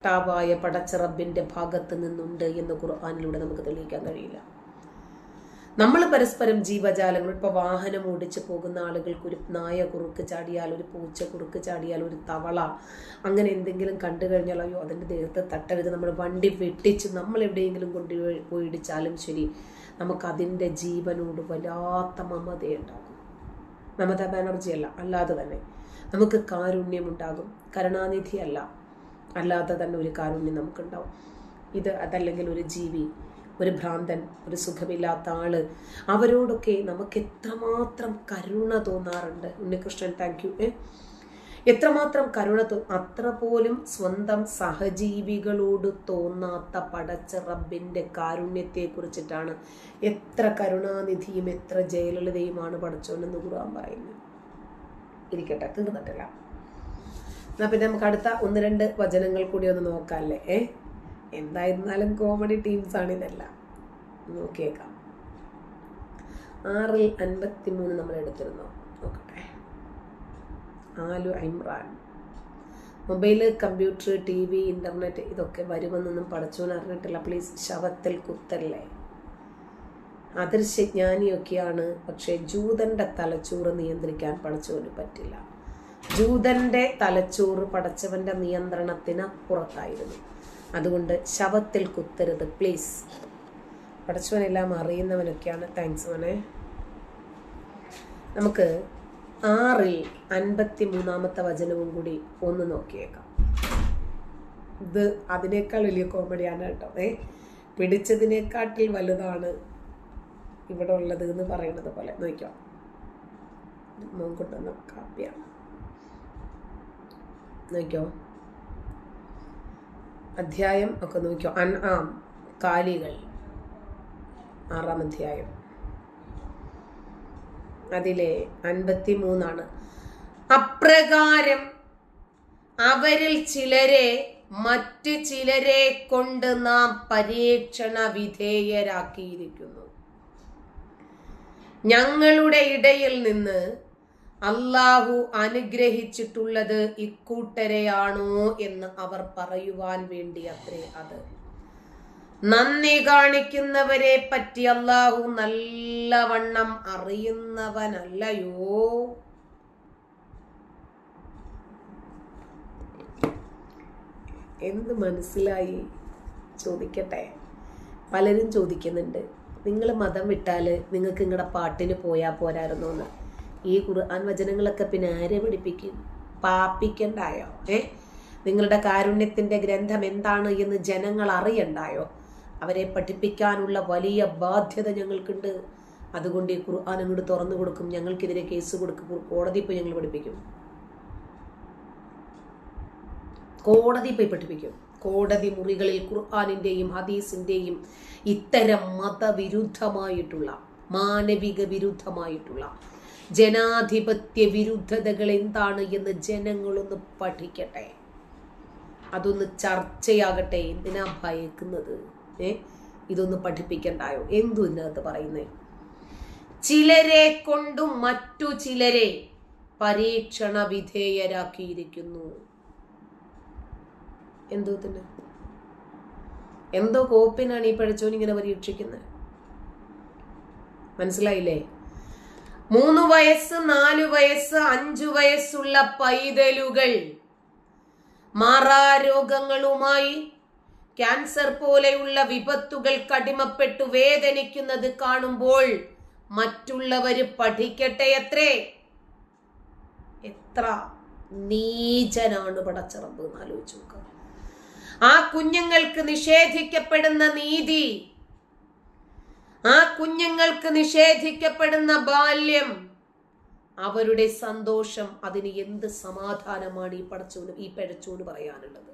ായ പടച്ച റബ്ബിന്റെ ഭാഗത്ത് നിന്നുണ്ട് എന്ന് ഖുർആനിലൂടെ നമുക്ക് തെളിയിക്കാൻ കഴിയില്ല. നമ്മൾ പരസ്പരം ജീവജാലങ്ങൾ, ഇപ്പൊ വാഹനം ഓടിച്ചു പോകുന്ന ആളുകൾക്ക് ഒരു നായ കുറുക്ക് ചാടിയാൽ, ഒരു പൂച്ച കുറുക്ക് ചാടിയാൽ, ഒരു തവള അങ്ങനെ എന്തെങ്കിലും കണ്ടു കഴിഞ്ഞാൽ അയ്യോ അതിൻ്റെ ദേഹത്തെ തട്ടരുത്, നമ്മൾ വണ്ടി വെട്ടിച്ച് നമ്മൾ എവിടെയെങ്കിലും കൊണ്ടുപോയി ഇടിച്ചാലും ശരി, നമുക്കതിൻ്റെ ജീവനോട് വല്ലാത്ത മമതയുണ്ടാകും. മമതാ ബാനർജി അല്ല, അല്ലാതെ തന്നെ നമുക്ക് കാരുണ്യമുണ്ടാകും. കരുണാനിധി അല്ലാതെ തന്നെ ഒരു കാരുണ്യം നമുക്കുണ്ടാവും. അതല്ലെങ്കിൽ ഒരു ജീവി, ഒരു ഭ്രാന്തൻ, ഒരു സുഖമില്ലാത്ത ആള്, അവരോടൊക്കെ നമുക്ക് എത്രമാത്രം കരുണ തോന്നാറുണ്ട്. Unnikrishnan thank you. എത്രമാത്രം കരുണ അത്ര പോലും സ്വന്തം സഹജീവികളോട് തോന്നാത്ത പടച്ച റബ്ബിന്റെ കാരുണ്യത്തെ കുറിച്ചിട്ടാണ് എത്ര കരുണാനിധിയും എത്ര ജയലളിതയുമാണ് പടച്ചോനെന്ന് ഖുർആൻ പറയുന്നത്. ഇരിക്കട്ടെ, തീർന്നിട്ടില്ല. എന്നാ പിന്നെ നമുക്ക് അടുത്ത 1-2 വചനങ്ങൾ കൂടി ഒന്ന് നോക്കാല്ലേ. എന്തായിരുന്നാലും കോമഡി ടീംസാണ് ഇതെല്ലാം. നോക്കിയേക്കാം. 6:53 നമ്മൾ എടുത്തിരുന്നോ? നോക്കട്ടെ. Aloo Imran. Mobile, computer, TV, internet ഇതൊക്കെ വരുമെന്നൊന്നും പടച്ചോൻ അറിഞ്ഞിട്ടില്ല. പ്ലീസ് ശവത്തിൽ കുത്തല്ലേ. അദൃശ്യജ്ഞാനിയൊക്കെയാണ്, പക്ഷെ ജൂതന്റെ തലച്ചോറ് നിയന്ത്രിക്കാൻ പടച്ചോന് പറ്റില്ല. ജൂതന്റെ തലച്ചോറ് പടച്ചവന്റെ നിയന്ത്രണത്തിന് പുറത്തായിരുന്നു. അതുകൊണ്ട് ശവത്തിൽ കുത്തരുത് പ്ലീസ്. പടച്ചവനെല്ലാം അറിയുന്നവനൊക്കെയാണ്. താങ്ക്സ് മോനെ. നമുക്ക് 6:53 വചനവും കൂടി ഒന്ന് നോക്കിയേക്കാം. ഇത് അതിനേക്കാൾ വലിയ കോമഡിയാണ് കേട്ടോ. പിടിച്ചതിനേക്കാട്ടിൽ വലുതാണ് ഇവിടെ ഉള്ളത് എന്ന് പറയുന്നത് പോലെ. നോക്കിയോ, കൊണ്ടുവന്ന കാപ്പിയാണ്. നോക്കിയോ, അധ്യായം ഒക്കെ നോക്കിയോ. അൻആം, കാലികൾ, 6-ാം അധ്യായം, അതിലെ 53. അപ്രകാരം അവരിൽ ചിലരെ മറ്റു ചിലരെ കൊണ്ട് നാം പരീക്ഷണ വിധേയരാക്കിയിരിക്കുന്നു. ഞങ്ങളുടെ ഇടയിൽ നിന്ന് അല്ലാഹു അനുഗ്രഹിച്ചിട്ടുള്ളത് ഇക്കൂട്ടരെയാണോ എന്ന് അവർ പറയുവാൻ വേണ്ടി അത്രേ അത്. നന്ദി കാണിക്കുന്നവരെ പറ്റി അല്ലാഹു നല്ലവണ്ണം അറിയുന്നവനല്ലയോ? എന്ത് മനസ്സിലായി ചോദിക്കട്ടെ. പലരും ചോദിക്കുന്നുണ്ട്, നിങ്ങൾ മതം വിട്ടാല് നിങ്ങൾക്ക് നിങ്ങളുടെ പാട്ടിന് പോയാൽ പോരായിരുന്നോ എന്ന്. ഈ ഖുർആൻ വചനങ്ങളൊക്കെ പിന്നെ ആരെ പഠിപ്പിക്കും? പാപ്പിക്കണ്ടായോ? നിങ്ങളുടെ കാരുണ്യത്തിന്റെ ഗ്രന്ഥം എന്താണ് എന്ന് ജനങ്ങൾ അറിയണ്ടായോ? അവരെ പഠിപ്പിക്കാനുള്ള വലിയ ബാധ്യത ഞങ്ങൾക്കുണ്ട്. അതുകൊണ്ട് ഈ ഖുർആൻ അങ്ങോട്ട് തുറന്നു കൊടുക്കും. ഞങ്ങൾക്കെതിരെ കേസ് കൊടുക്കും. കോടതി പോയി ഞങ്ങൾ പഠിപ്പിക്കും. കോടതി പോയി പഠിപ്പിക്കും. കോടതി മുറികളിൽ ഖുർആനിന്റെയും ഹദീസിന്റെയും ഇത്തരം മതവിരുദ്ധമായിട്ടുള്ള, മാനവിക വിരുദ്ധമായിട്ടുള്ള, ജനാധിപത്യ വിരുദ്ധതകൾ എന്താണ് എന്ന് ജനങ്ങളൊന്ന് പഠിക്കട്ടെ. അതൊന്ന് ചർച്ചയാകട്ടെ. എന്തിനാ ഭയക്കുന്നത്? ഇതൊന്ന് പഠിപ്പിക്കണ്ടായോ? എന്തു ഇതിനകത്ത് പറയുന്നേ? ചിലരെ കൊണ്ടും മറ്റു ചിലരെ പരീക്ഷണ വിധേയരാക്കിയിരിക്കുന്നു. എന്തോ കോപ്പിനാണ് ഈ പഠിച്ചോൻ ഇങ്ങനെ പരീക്ഷിക്കുന്നത്? മനസ്സിലായില്ലേ? 3 വയസ്സ്, 4 വയസ്സ്, 5 വയസ്സുള്ള പൈതലുകൾ മാറാരോഗങ്ങളുമായി, ക്യാൻസർ പോലെയുള്ള വിപത്തുകൾക്ക് അടിമപ്പെട്ടു വേദനിക്കുന്നത് കാണുമ്പോൾ മറ്റുള്ളവര് പഠിക്കട്ടെ. എത്ര നീചനാണ് പടച്ചറബ് എന്ന് ആലോചിച്ച് നോക്കുക. ആ കുഞ്ഞുങ്ങൾക്ക് നിഷേധിക്കപ്പെടുന്ന നീതി, ആ കുഞ്ഞുങ്ങൾക്ക് നിഷേധിക്കപ്പെടുന്ന ബാല്യം, അവരുടെ സന്തോഷം, അതിന് എന്ത് സമാധാനമാണ് ഈ പടച്ചോന് പറയാനുള്ളത്?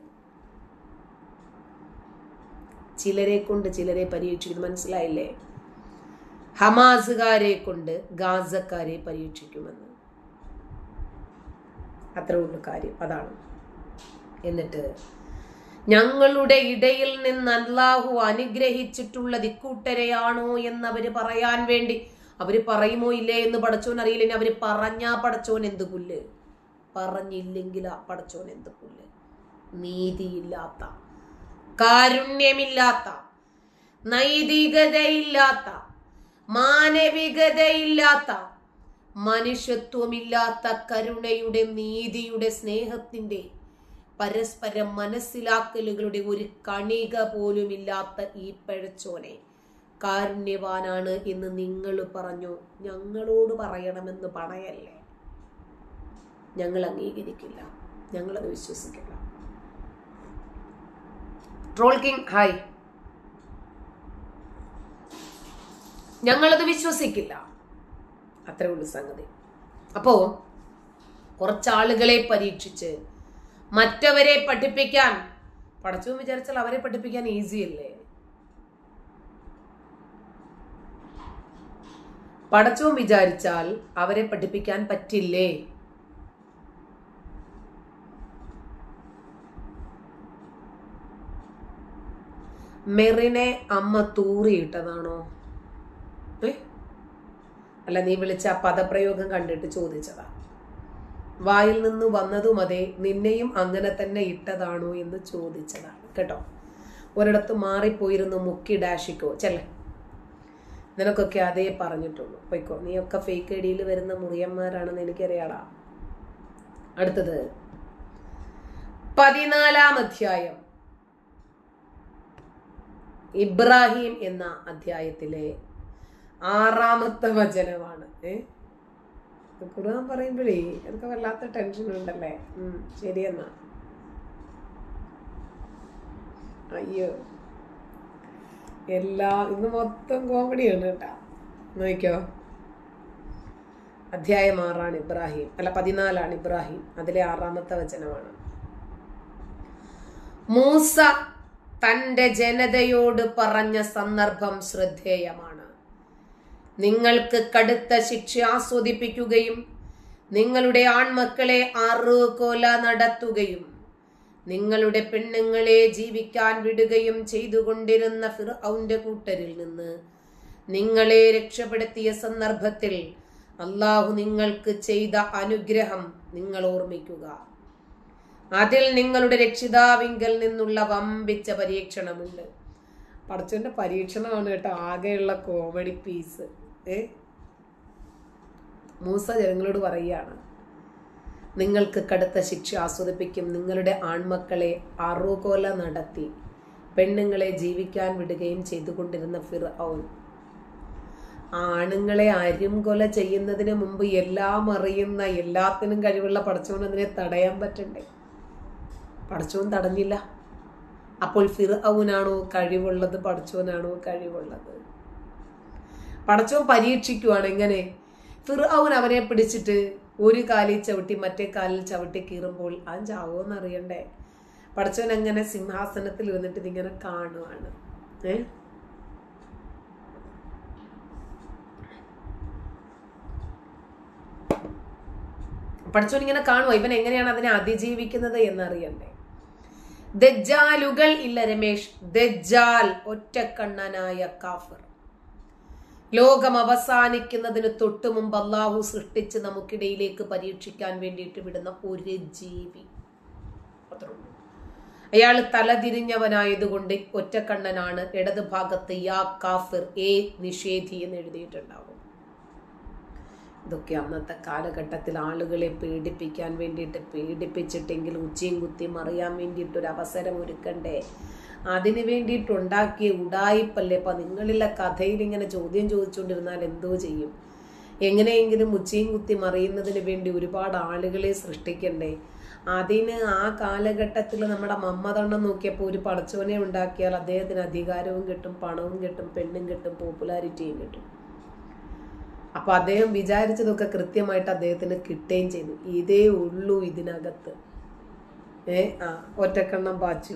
ചിലരെ കൊണ്ട് ചിലരെ പരീക്ഷിക്കുന്നു. മനസ്സിലായില്ലേ? ഹമാസുകാരെ കൊണ്ട് ഗാസക്കാരെ പരീക്ഷിക്കുമെന്ന്. അത്രേ ഉള്ളൂ കാര്യം, അതാണ്. എന്നിട്ട് ഞങ്ങളുടെ ഇടയിൽ നിന്ന് അല്ലാഹു അനുഗ്രഹിച്ചിട്ടുള്ളത് ഇക്കൂട്ടരെയാണോ എന്നവര് പറയാൻ വേണ്ടി, അവര് പറയുമോ ഇല്ലേ എന്ന് പടച്ചോൻ അറിയില്ല. അവര് പറഞ്ഞാ പടച്ചോൻ എന്ത് പുല്ല്, പറഞ്ഞില്ലെങ്കിൽ ആ പടച്ചോൻ എന്ത് പുല്ല്. നീതിയില്ലാത്ത, കാരുണ്യമില്ലാത്ത, നൈതികതയില്ലാത്ത, മാനവികതയില്ലാത്ത, മനുഷ്യത്വമില്ലാത്ത, കരുണയുടെ, നീതിയുടെ, സ്നേഹത്തിന്റെ, പരസ്പരം മനസ്സിലാക്കലുകളുടെ ഒരു കണിക പോലുമില്ലാത്ത ഈ പഴച്ചോനെ കാരുണ്യവാനാണ് എന്ന് നിങ്ങൾ പറഞ്ഞു. ഞങ്ങളോട് പറയണമെന്ന് പറയല്ലേ. ഞങ്ങൾ അംഗീകരിക്കില്ല, ഞങ്ങളത് വിശ്വസിക്കില്ല. Troll king hi. ഞങ്ങളത് വിശ്വസിക്കില്ല. അത്രേ ഉള്ളൂ സംഗതി. അപ്പോ കുറച്ചാളുകളെ പരീക്ഷിച്ച് മറ്റവരെ പഠിപ്പിക്കാൻ പടച്ചോൻ വിചാരിച്ചാൽ അവരെ പഠിപ്പിക്കാൻ ഈസി അല്ലേ? പടച്ചോൻ വിചാരിച്ചാൽ അവരെ പഠിപ്പിക്കാൻ പറ്റില്ലേ? മെറിനെ അമ്മ തൂറിയിട്ടതാണോ? അല്ല, നീ വിളിച്ച ആ പദപ്രയോഗം കണ്ടിട്ട് ചോദിച്ചതാ. വായിൽ നിന്ന് വന്നതും അതെ, നിന്നെയും അങ്ങനെ തന്നെ ഇട്ടതാണോ എന്ന് ചോദിച്ചതാണ് കേട്ടോ. ഒരിടത്ത് മാറിപ്പോയിരുന്നു മുക്കി ഡാഷിക്കോ ചെല്ലേ, നിനക്കൊക്കെ അതേ പറഞ്ഞിട്ടുള്ളൂ, പോയിക്കോ, നീയൊക്കെ ഫേക്ക് ഐഡിയിൽ വരുന്ന മുറിയന്മാരാണെന്ന് എനിക്കറിയാടാ. അടുത്തത് 14-ാം അധ്യായം ഇബ്രാഹിം എന്ന അധ്യായത്തിലെ 6-ാമത്തെ വചനമാണ്. ഖുർആൻ പറയുമ്പോഴേ എനിക്ക് വല്ലാത്ത ടെൻഷൻ ഉണ്ടല്ലേ. ശരിയെന്നാ. അയ്യോ, ഇന്ന് മൊത്തം കോമഡിയാണ് കേട്ടാ. നോക്കിക്കോ, അധ്യായം 6 ഇബ്രാഹിം, അല്ല 14 ഇബ്രാഹിം, അതിലെ 6-ാമത്തെ വചനമാണ്. മൂസ തന്റെ ജനതയോട് പറഞ്ഞ സന്ദർഭം ശ്രദ്ധേയമാണ്. നിങ്ങൾക്ക് കടുത്ത ശിക്ഷ ആസ്വദിപ്പിക്കുകയും നിങ്ങളുടെ ആൺമക്കളെ അറുകൊല നടത്തുകയും നിങ്ങളുടെ പെണ്ണുങ്ങളെ ജീവിക്കാൻ വിടുകയും ചെയ്തുകൊണ്ടിരുന്ന ഫിർഔന്റെ കൂട്ടരിൽ നിന്ന് നിങ്ങളെ രക്ഷപ്പെടുത്തിയ സന്ദർഭത്തിൽ അല്ലാഹു നിങ്ങൾക്ക് ചെയ്ത അനുഗ്രഹം നിങ്ങൾ ഓർമ്മിക്കുക. അതിൽ നിങ്ങളുടെ രക്ഷിതാവിങ്കൽ നിന്നുള്ള വമ്പിച്ച പരീക്ഷണമുണ്ട്. പടച്ചോന്റെ പരീക്ഷണമാണ് കേട്ടോ ആകെയുള്ള കോമഡി പീസ്. മൂസ ജനങ്ങളോട് പറയുകയാണ്, നിങ്ങൾക്ക് കടുത്ത ശിക്ഷ ആസ്വദിപ്പിക്കും നിങ്ങളുടെ ആൺമക്കളെ അറുകൊല നടത്തി പെണ്ണുങ്ങളെ ജീവിക്കാൻ വിടുകയും ചെയ്തുകൊണ്ടിരുന്ന ഫിർഔൻ. ആണുങ്ങളെ അരുംകൊല ചെയ്യുന്നതിന് മുമ്പ് എല്ലാം അറിയുന്ന, എല്ലാത്തിനും കഴിവുള്ള പടച്ചോൻ അതിനെ തടയാൻ പറ്റണ്ടേ? പടച്ചോൻ തടഞ്ഞില്ല. അപ്പോൾ ഫിർഔനാണോ കഴിവുള്ളത്, പടച്ചോനാണോ കഴിവുള്ളത്? പടച്ചോൻ പരീക്ഷിക്കുവാണ്. എങ്ങനെ? ഫിർഔൻ അവനെ പിടിച്ചിട്ട് ഒരു കാലിൽ ചവിട്ടി മറ്റേ കാലിൽ ചവിട്ടി കീറുമ്പോൾ അവൻ ചാവോന്ന് അറിയണ്ടേ? പടച്ചോൻ അങ്ങനെ സിംഹാസനത്തിൽ വന്നിട്ട് ഇതിങ്ങനെ കാണുവാണ്. പടച്ചോൻ ഇങ്ങനെ കാണുക, ഇവൻ എങ്ങനെയാണ് അതിനെ അതിജീവിക്കുന്നത് എന്നറിയണ്ടേ? ദജ്ജാലുകൾ ഇല്ല രമേശ്, ദജ്ജാൽ ഒറ്റക്കണ്ണനായ കാഫിർ. ലോകം അവസാനിക്കുന്നതിന് തൊട്ടു മുമ്പ് അള്ളാഹു സൃഷ്ടിച്ച് നമുക്കിടയിലേക്ക് പരീക്ഷിക്കാൻ വേണ്ടിയിട്ട് വിടുന്ന ഒരു ജീവി. അയാൾ തലതിരിഞ്ഞവനായതുകൊണ്ട് ഒറ്റക്കണ്ണനാണ്. ഇടത് ഭാഗത്ത് യാ കാഫിർ, ഏ നിഷേധി എന്ന് എഴുതിയിട്ടുണ്ടാവും. ഇതൊക്കെ അന്നത്തെ കാലഘട്ടത്തിൽ ആളുകളെ പേടിപ്പിക്കാൻ വേണ്ടിയിട്ട്, പേടിപ്പിച്ചിട്ടെങ്കിലും ഉച്ചയും കുത്തി മറിയാൻ വേണ്ടിയിട്ടൊരു അവസരം ഒരുക്കണ്ടേ? അതിന് വേണ്ടിയിട്ടുണ്ടാക്കിയ ഉടായിപ്പല്ലേ. ഇപ്പം നിങ്ങളിലെ കഥയിൽ ഇങ്ങനെ ചോദ്യം ചോദിച്ചുകൊണ്ടിരുന്നാൽ എന്തോ ചെയ്യും? എങ്ങനെയെങ്കിലും ഉച്ചയും കുത്തി മറിയുന്നതിന് വേണ്ടി ഒരുപാട് ആളുകളെ സൃഷ്ടിക്കണ്ടേ? അതിന് ആ കാലഘട്ടത്തിൽ നമ്മുടെ മമ്മതണ്ണം നോക്കിയപ്പോൾ ഒരു പടച്ചോനെ ഉണ്ടാക്കിയാൽ അദ്ദേഹത്തിന് അധികാരവും കിട്ടും, പണവും കിട്ടും, പെണ്ണും കിട്ടും, പോപ്പുലാരിറ്റിയും കിട്ടും. അപ്പൊ അദ്ദേഹം വിചാരിച്ചതൊക്കെ കൃത്യമായിട്ട് അദ്ദേഹത്തിന് കിട്ടുകയും ചെയ്തു. ഇതേ ഉള്ളൂ ഇതിനകത്ത്. ഒറ്റക്കണ്ണം പാച്ചു.